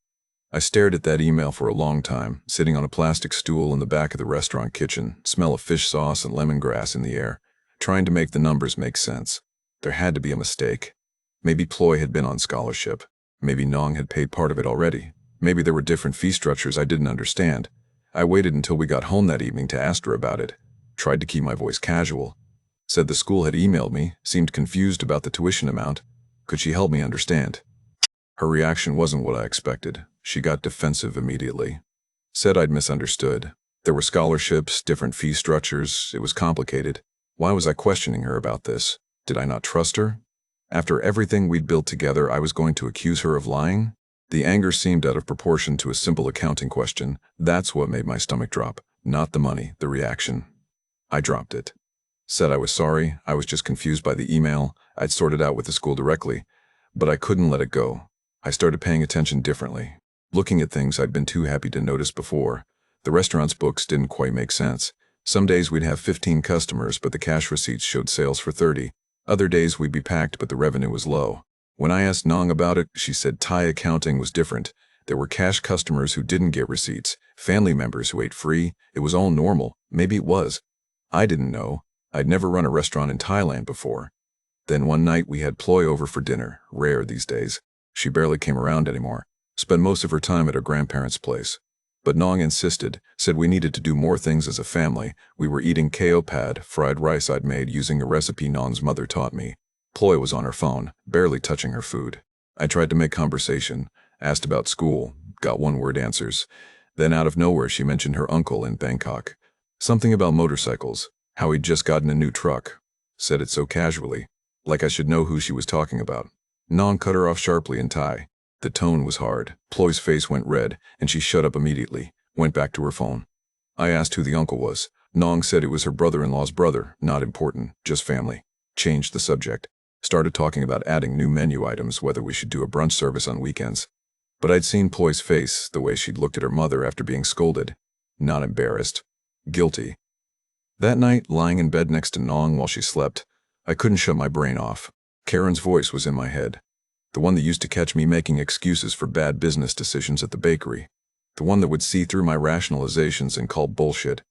I stared at that email for a long time, sitting on a plastic stool in the back of the restaurant kitchen, smell of fish sauce and lemongrass in the air, trying to make the numbers make sense. There had to be a mistake. Maybe Ploy had been on scholarship. Maybe Nong had paid part of it already. Maybe there were different fee structures I didn't understand. I waited until we got home that evening to ask her about it. Tried to keep my voice casual. Said the school had emailed me, seemed confused about the tuition amount. Could she help me understand? Her reaction wasn't what I expected. She got defensive immediately. Said I'd misunderstood. There were scholarships, different fee structures. It was complicated. Why was I questioning her about this? Did I not trust her? After everything we'd built together, I was going to accuse her of lying? The anger seemed out of proportion to a simple accounting question. That's what made my stomach drop. Not the money, the reaction. I dropped it. Said I was sorry. I was just confused by the email. I'd sorted out with the school directly. But I couldn't let it go. I started paying attention differently. Looking at things I'd been too happy to notice before. The restaurant's books didn't quite make sense. Some days we'd have 15 customers, but the cash receipts showed sales for 30. Other days we'd be packed, but the revenue was low. When I asked Nong about it, she said Thai accounting was different. There were cash customers who didn't get receipts, family members who ate free. It was all normal. Maybe it was. I didn't know. I'd never run a restaurant in Thailand before. Then one night we had Ploy over for dinner, rare these days. She barely came around anymore. Spent most of her time at her grandparents' place. But Nong insisted, said we needed to do more things as a family. We were eating ko pad, fried rice I'd made using a recipe Nong's mother taught me. Ploy was on her phone, barely touching her food. I tried to make conversation, asked about school, got one-word answers. Then out of nowhere she mentioned her uncle in Bangkok. Something about motorcycles, how he'd just gotten a new truck. Said it so casually, like I should know who she was talking about. Nong cut her off sharply in Thai. The tone was hard. Ploy's face went red, and she shut up immediately, went back to her phone. I asked who the uncle was. Nong said it was her brother-in-law's brother, not important, just family. Changed the subject. Started talking about adding new menu items, whether we should do a brunch service on weekends. But I'd seen Ploy's face, the way she'd looked at her mother after being scolded. Not embarrassed. Guilty. That night, lying in bed next to Nong while she slept, I couldn't shut my brain off. Karen's voice was in my head. The one that used to catch me making excuses for bad business decisions at the bakery. The one that would see through my rationalizations and call bullshit.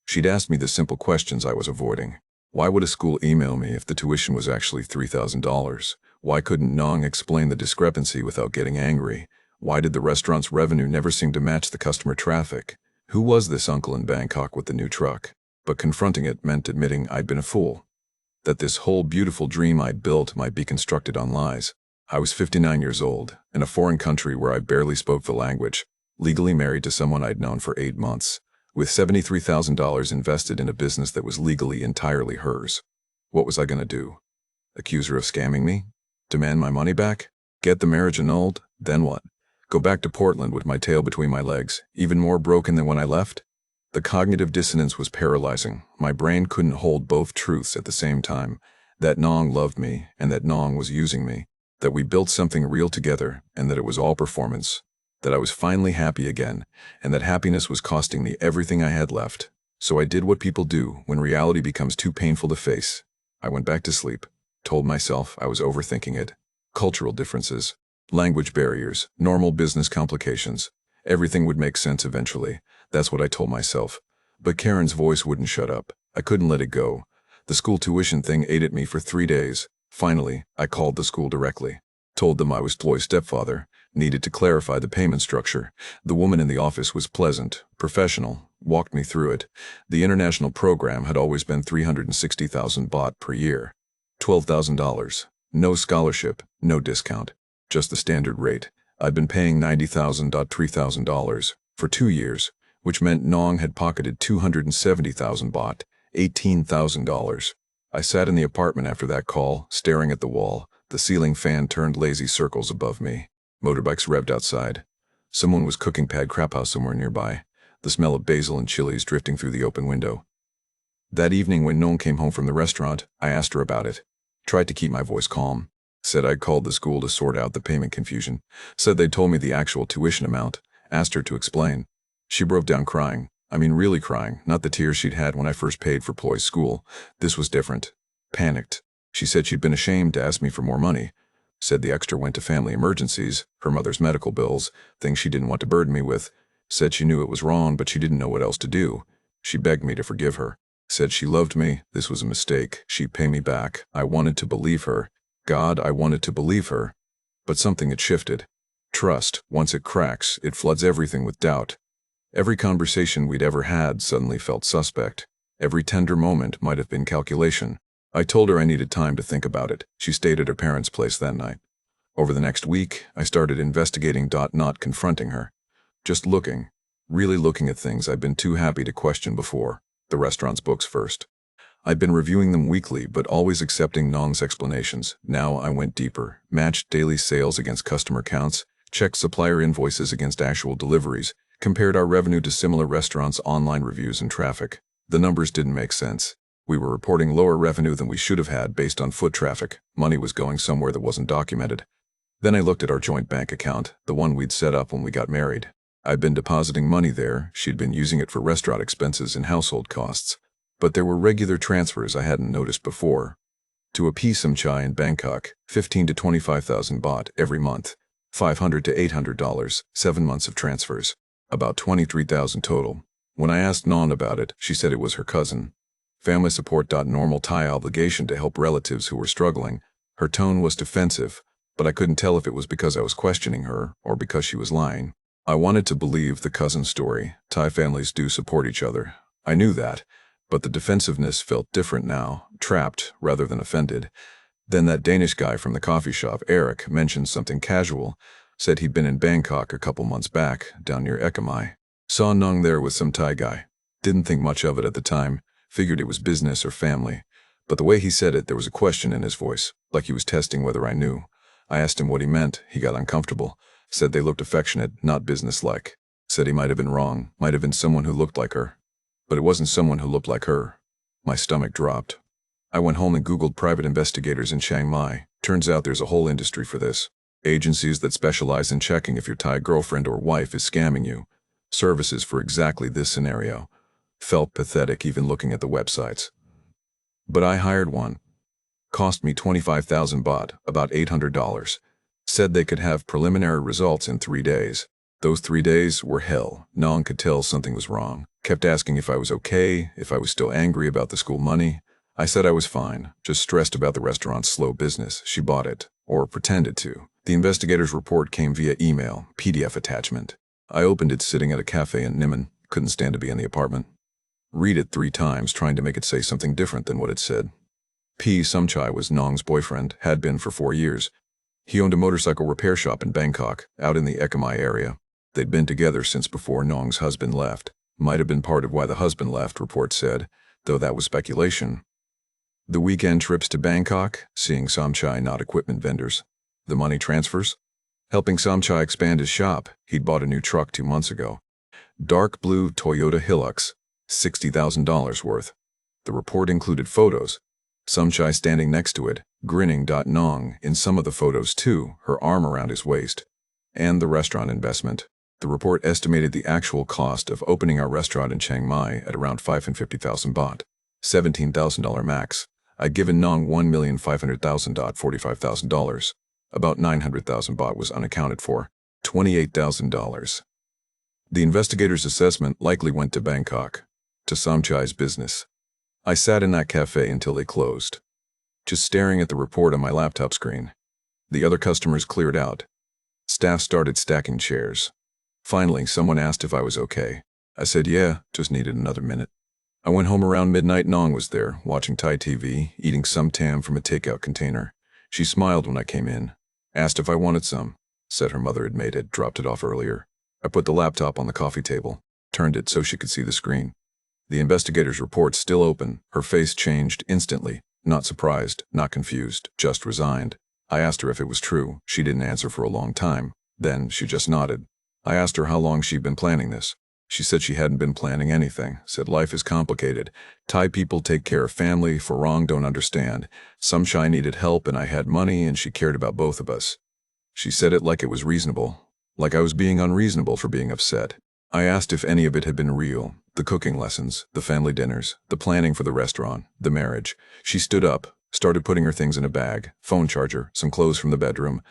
She'd asked me the simple questions I was avoiding. Why would a school email me if the tuition was actually $3,000? Why couldn't Nong explain the discrepancy without getting angry? Why did the restaurant's revenue never seem to match the customer traffic? Who was this uncle in Bangkok with the new truck? But confronting it meant admitting I'd been a fool. that this whole beautiful dream I'd built might be constructed on lies. I was 59 years old, in a foreign country where I barely spoke the language, legally married to someone I'd known for 8 months, with $73,000 invested in a business that was legally entirely hers. What was I going to do? Accuse her of scamming me? Demand my money back? Get the marriage annulled? Then what? Go back to Portland with my tail between my legs, even more broken than when I left? The cognitive dissonance was paralyzing. My brain couldn't hold both truths at the same time. That Nong loved me, and that Nong was using me. That we built something real together, and that it was all performance. That I was finally happy again, and that happiness was costing me everything I had left. So I did what people do when reality becomes too painful to face. I went back to sleep, told myself I was overthinking it. Cultural differences, language barriers, normal business complications. Everything would make sense eventually. That's what I told myself. But Karen's voice wouldn't shut up. I couldn't let it go. The school tuition thing ate at me for 3 days. Finally, I called the school directly. Told them I was Chloe's stepfather. Needed to clarify the payment structure. The woman in the office was pleasant, professional, walked me through it. The international program had always been 360,000 baht per year. $12,000. No scholarship, no discount. Just the standard rate. I'd been paying $90,000 for 2 years, which meant Nong had pocketed 270,000 baht, $18,000. I sat in the apartment after that call, staring at the wall. The ceiling fan turned lazy circles above me. Motorbikes revved outside. Someone was cooking pad krap house somewhere nearby, the smell of basil and chilies drifting through the open window. That evening when Nong came home from the restaurant, I asked her about it. Tried to keep my voice calm. Said I'd called the school to sort out the payment confusion. Said they'd told me the actual tuition amount. Asked her to explain. She broke down crying. I mean really crying, not the tears she'd had when I first paid for Ploy's school. This was different. Panicked. She said she'd been ashamed to ask me for more money. Said the extra went to family emergencies, her mother's medical bills, things she didn't want to burden me with. Said she knew it was wrong, but she didn't know what else to do. She begged me to forgive her. Said she loved me, this was a mistake, she'd pay me back. I wanted to believe her. God, I wanted to believe her. But something had shifted. Trust, once it cracks, it floods everything with doubt. Every conversation we'd ever had suddenly felt suspect. Every tender moment might have been calculation. I told her I needed time to think about it. She stayed at her parents' place that night. Over the next week, I started investigating, not confronting her. Just looking, really looking at things I'd been too happy to question before. The restaurant's books first. I'd been reviewing them weekly, but always accepting Nong's explanations. Now I went deeper, matched daily sales against customer counts, checked supplier invoices against actual deliveries, compared our revenue to similar restaurants' online reviews and traffic. The numbers didn't make sense. We were reporting lower revenue than we should have had based on foot traffic. Money was going somewhere that wasn't documented. Then I looked at our joint bank account, the one we'd set up when we got married. I'd been depositing money there, she'd been using it for restaurant expenses and household costs. But there were regular transfers I hadn't noticed before. To a Pisum Chai in Bangkok, 15 to 25,000 baht every month. $500 to $800, 7 months of transfers. About 23,000 total. When I asked Nong about it, she said it was her cousin. Family support. Normal Thai obligation to help relatives who were struggling. Her tone was defensive, but I couldn't tell if it was because I was questioning her or because she was lying. I wanted to believe the cousin story. Thai families do support each other. I knew that, but the defensiveness felt different now, trapped rather than offended. Then that Danish guy from the coffee shop, Eric, mentioned something casual. Said he'd been in Bangkok a couple months back, down near Chiang Mai. Saw Nong there with some Thai guy. Didn't think much of it at the time. Figured it was business or family. But the way he said it, there was a question in his voice, like he was testing whether I knew. I asked him what he meant. He got uncomfortable. Said they looked affectionate, not businesslike. Said he might have been wrong, might have been someone who looked like her. But it wasn't someone who looked like her. My stomach dropped. I went home and Googled private investigators in Chiang Mai. Turns out there's a whole industry for this. Agencies that specialize in checking if your Thai girlfriend or wife is scamming you. Services for exactly this scenario. Felt pathetic even looking at the websites. But I hired one. Cost me 25,000 baht, about $800. Said they could have preliminary results in 3 days. Those 3 days were hell. Nong could tell something was wrong. Kept asking if I was okay, if I was still angry about the school money. I said I was fine, just stressed about the restaurant's slow business. She bought it, or pretended to. The investigator's report came via email, PDF attachment. I opened it sitting at a cafe in Nimon. Couldn't stand to be in the apartment. Read it 3 times, trying to make it say something different than what it said. Somchai was Nong's boyfriend, had been for 4 years. He owned a motorcycle repair shop in Bangkok, out in the Chiang Mai area. They'd been together since before Nong's husband left. Might have been part of why the husband left, reports said, though that was speculation. The weekend trips to Bangkok, seeing Somchai, not equipment vendors. The money transfers? Helping Somchai expand his shop. He'd bought a new truck 2 months ago. Dark blue Toyota Hilux, $60,000 worth. The report included photos. Somchai standing next to it, grinning. Nong in some of the photos too, her arm around his waist. And the restaurant investment. The report estimated the actual cost of opening our restaurant in Chiang Mai at around 550,000 baht, $17,000 max. I'd given Nong 1,500,000 $45,000. About 900,000 baht was unaccounted for, $28,000. The investigator's assessment likely went to Bangkok, to Somchai's business. I sat in that cafe until they closed, just staring at the report on my laptop screen. The other customers cleared out. Staff started stacking chairs. Finally, someone asked if I was okay. I said yeah, just needed another minute. I went home around midnight. Nong was there, watching Thai TV, eating some tam from a takeout container. She smiled when I came in, asked if I wanted some, said her mother had made it, dropped it off earlier. I put the laptop on the coffee table, turned it so she could see the screen. The investigator's report still open. Her face changed instantly, not surprised, not confused, just resigned. I asked her if it was true. She didn't answer for a long time. Then she just nodded. I asked her how long she'd been planning this. She said she hadn't been planning anything, said life is complicated. Thai people take care of family, for wrong don't understand. Somchai needed help and I had money and she cared about both of us. She said it like it was reasonable, like I was being unreasonable for being upset. I asked if any of it had been real, the cooking lessons, the family dinners, the planning for the restaurant, the marriage. She stood up, started putting her things in a bag, phone charger, some clothes from the bedroom.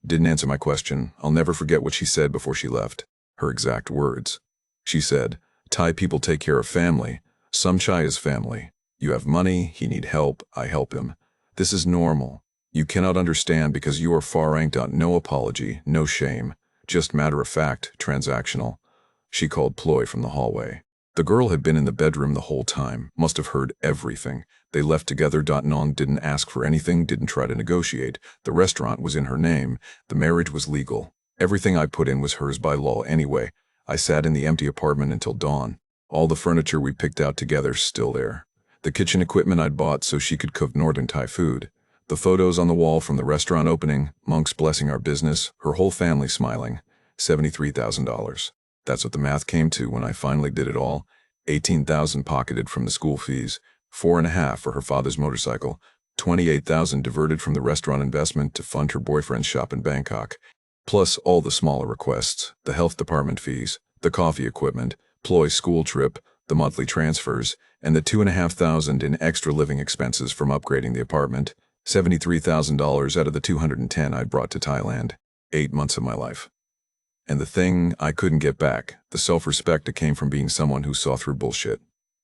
Didn't answer my question. I'll never forget what she said before she left. Her exact words. She said, Thai people take care of family. Somchai is family. You have money, he need help, I help him. This is normal. You cannot understand because you are far ranked out. No apology, no shame. Just matter of fact, transactional. She called ploy from the hallway. The girl had been in the bedroom the whole time, must have heard everything. They left together. Nong didn't ask for anything, didn't try to negotiate. The restaurant was in her name. The marriage was legal. Everything I put in was hers by law anyway. I sat in the empty apartment until dawn. All the furniture we picked out together still there. The kitchen equipment I'd bought so she could cook northern Thai food. The photos on the wall from the restaurant opening, monks blessing our business, her whole family smiling. $73,000. That's what the math came to when I finally did it all. 18,000 pocketed from the school fees, 4.5 for her father's motorcycle, 28,000 diverted from the restaurant investment to fund her boyfriend's shop in Bangkok, plus all the smaller requests, the health department fees, the coffee equipment, ploy school trip, the monthly transfers, and the 2,500 in extra living expenses from upgrading the apartment, $73,000 out of the 210 I'd brought to Thailand. 8 months of my life. And the thing I couldn't get back, the self-respect that came from being someone who saw through bullshit.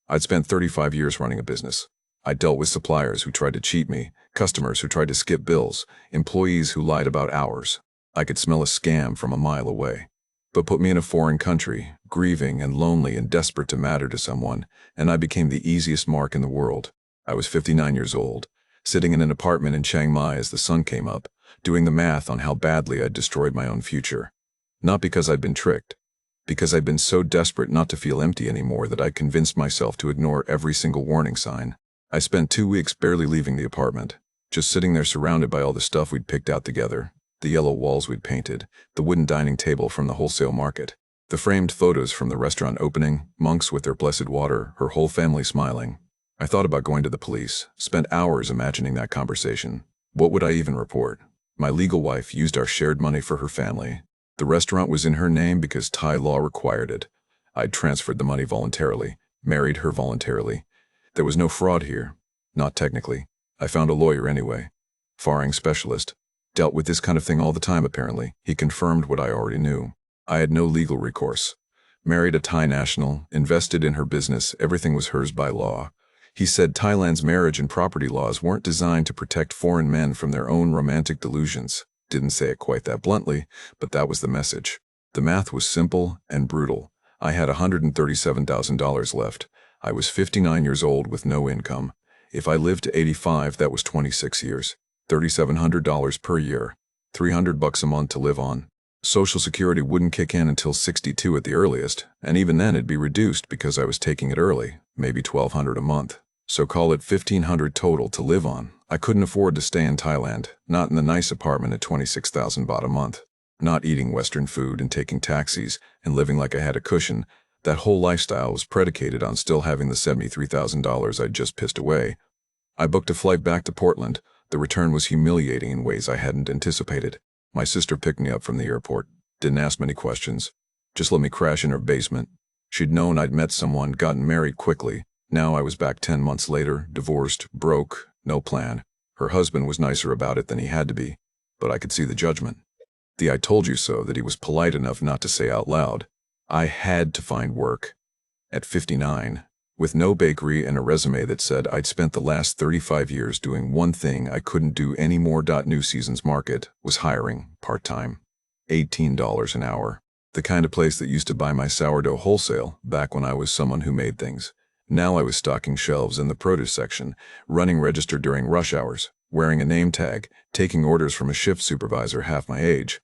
I'd spent 35 years running a business. I dealt with suppliers who tried to cheat me, customers who tried to skip bills, employees who lied about hours. I could smell a scam from a mile away. But put me in a foreign country, grieving and lonely and desperate to matter to someone, and I became the easiest mark in the world. I was 59 years old, sitting in an apartment in Chiang Mai as the sun came up, doing the math on how badly I'd destroyed my own future. Not because I'd been tricked, because I'd been so desperate not to feel empty anymore that I'd convinced myself to ignore every single warning sign. I spent 2 weeks barely leaving the apartment, just sitting there surrounded by all the stuff we'd picked out together, the yellow walls we'd painted, the wooden dining table from the wholesale market, the framed photos from the restaurant opening, monks with their blessed water, her whole family smiling. I thought about going to the police, spent hours imagining that conversation. What would I even report? My legal wife used our shared money for her family. The restaurant was in her name because Thai law required it. I'd transferred the money voluntarily, married her voluntarily. There was no fraud here. Not technically. I found a lawyer anyway. Foreign specialist. Dealt with this kind of thing all the time apparently. He confirmed what I already knew. I had no legal recourse. Married a Thai national, invested in her business, everything was hers by law. He said Thailand's marriage and property laws weren't designed to protect foreign men from their own romantic delusions. Didn't say it quite that bluntly, but that was the message. The math was simple and brutal. I had $137,000 left. I was 59 years old with no income. If I lived to 85, that was 26 years. $3,700 per year. $300 a month to live on. Social Security wouldn't kick in until 62 at the earliest, and even then it'd be reduced because I was taking it early, maybe $1,200 a month. So call it $1,500 total to live on. I couldn't afford to stay in Thailand, not in the nice apartment at 26,000 baht a month. Not eating Western food and taking taxis and living like I had a cushion. That whole lifestyle was predicated on still having the $73,000 I'd just pissed away. I booked a flight back to Portland. The return was humiliating in ways I hadn't anticipated. My sister picked me up from the airport. Didn't ask many questions. Just let me crash in her basement. She'd known I'd met someone, gotten married quickly. Now I was back 10 months later, divorced, broke, no plan. Her husband was nicer about it than he had to be, but I could see the judgment. The "I told you so" that he was polite enough not to say out loud. I had to find work. At 59, with no bakery and a resume that said I'd spent the last 35 years doing one thing I couldn't do anymore. New Seasons Market was hiring, part-time. $18 an hour. The kind of place that used to buy my sourdough wholesale back when I was someone who made things. Now I was stocking shelves in the produce section, running register during rush hours, wearing a name tag, taking orders from a shift supervisor half my age.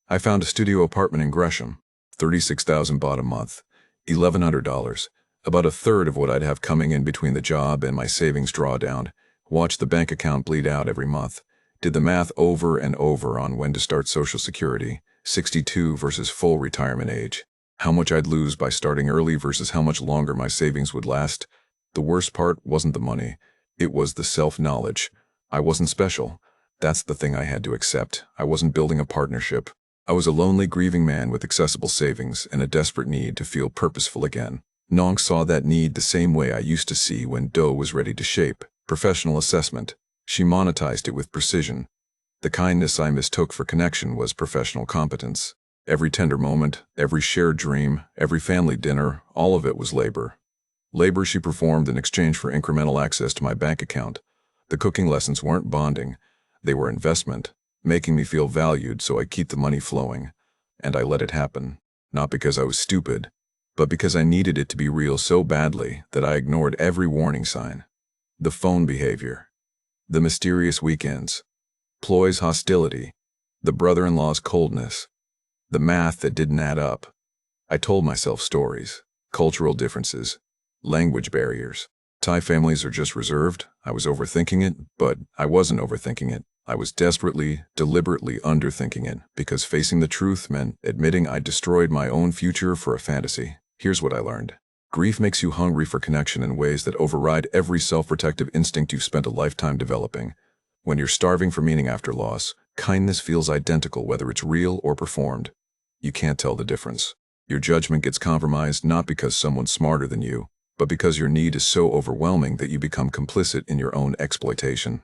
I found a studio apartment in Gresham, 36,000 baht a month, $1,100, about a third of what I'd have coming in between the job and my savings drawdown. Watched the bank account bleed out every month. Did the math over and over on when to start Social Security, 62 versus full retirement age. How much I'd lose by starting early versus how much longer my savings would last. The worst part wasn't the money. It was the self-knowledge. I wasn't special. That's the thing I had to accept. I wasn't building a partnership. I was a lonely, grieving man with accessible savings and a desperate need to feel purposeful again. Nong saw that need the same way I used to see when dough was ready to shape. Professional assessment. She monetized it with precision. The kindness I mistook for connection was professional competence. Every tender moment, every shared dream, every family dinner, all of it was labor. Labor she performed in exchange for incremental access to my bank account. The cooking lessons weren't bonding. They were investment, making me feel valued so I keep the money flowing. And I let it happen. Not because I was stupid, but because I needed it to be real so badly that I ignored every warning sign. The phone behavior. The mysterious weekends. Ploy's hostility. The brother-in-law's coldness. The math that didn't add up. I told myself stories, cultural differences, language barriers. Thai families are just reserved. I was overthinking it, but I wasn't overthinking it. I was desperately, deliberately underthinking it, because facing the truth meant admitting I destroyed my own future for a fantasy. Here's what I learned. Grief makes you hungry for connection in ways that override every self-protective instinct you've spent a lifetime developing. When you're starving for meaning after loss, kindness feels identical whether it's real or performed. You can't tell the difference. Your judgment gets compromised not because someone's smarter than you, but because your need is so overwhelming that you become complicit in your own exploitation.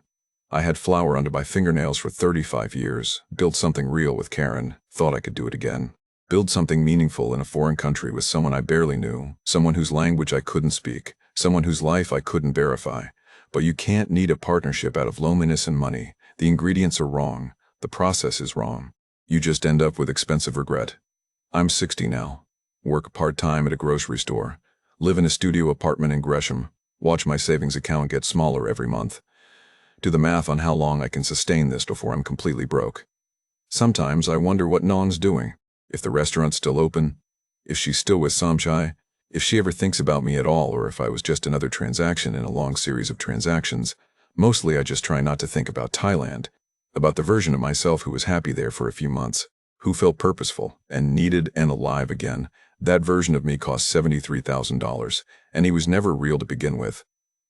I had flour under my fingernails for 35 years, built something real with Karen, thought I could do it again. Build something meaningful in a foreign country with someone I barely knew, someone whose language I couldn't speak, someone whose life I couldn't verify. But you can't need a partnership out of loneliness and money. The ingredients are wrong. The process is wrong. You just end up with expensive regret. I'm 60 now. Work part-time at a grocery store. Live in a studio apartment in Gresham. Watch my savings account get smaller every month. Do the math on how long I can sustain this before I'm completely broke. Sometimes I wonder what Nong's doing. If the restaurant's still open. If she's still with Somchai. If she ever thinks about me at all, or if I was just another transaction in a long series of transactions. Mostly I just try not to think about Thailand. About the version of myself who was happy there for a few months, who felt purposeful and needed and alive again. That version of me cost $73,000, and he was never real to begin with.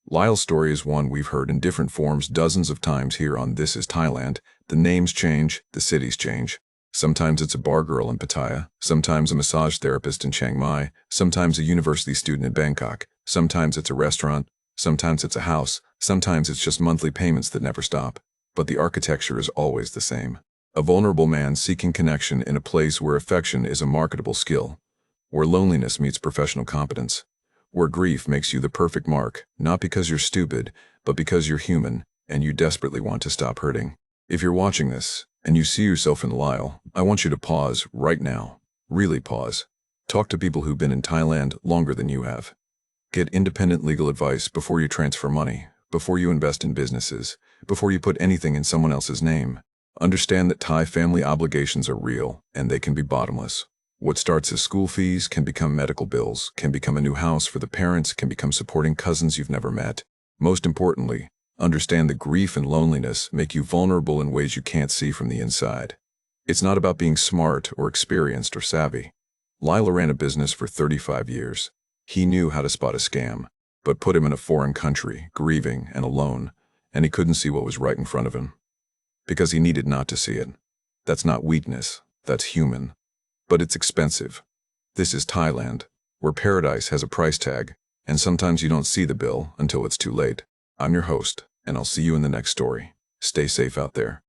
Lyle's story is one we've heard in different forms dozens of times here on This Is Thailand. The names change, the cities change. Sometimes it's a bar girl in Pattaya, sometimes a massage therapist in Chiang Mai, sometimes a university student in Bangkok, sometimes it's a restaurant, sometimes it's a house, sometimes it's just monthly payments that never stop. But the architecture is always the same. A vulnerable man seeking connection in a place where affection is a marketable skill, where loneliness meets professional competence, where grief makes you the perfect mark, not because you're stupid, but because you're human and you desperately want to stop hurting. If you're watching this and you see yourself in Lyle, I want you to pause right now. Really pause. Talk to people who've been in Thailand longer than you have. Get independent legal advice before you transfer money, before you invest in businesses, before you put anything in someone else's name. Understand that Thai family obligations are real, and they can be bottomless. What starts as school fees can become medical bills, can become a new house for the parents, can become supporting cousins you've never met. Most importantly, understand that grief and loneliness make you vulnerable in ways you can't see from the inside. It's not about being smart or experienced or savvy. Lila ran a business for 35 years. He knew how to spot a scam, but put him in a foreign country, grieving and alone, and he couldn't see what was right in front of him. Because he needed not to see it. That's not weakness, that's human. But it's expensive. This is Thailand, where paradise has a price tag, and sometimes you don't see the bill until it's too late. I'm your host, and I'll see you in the next story. Stay safe out there.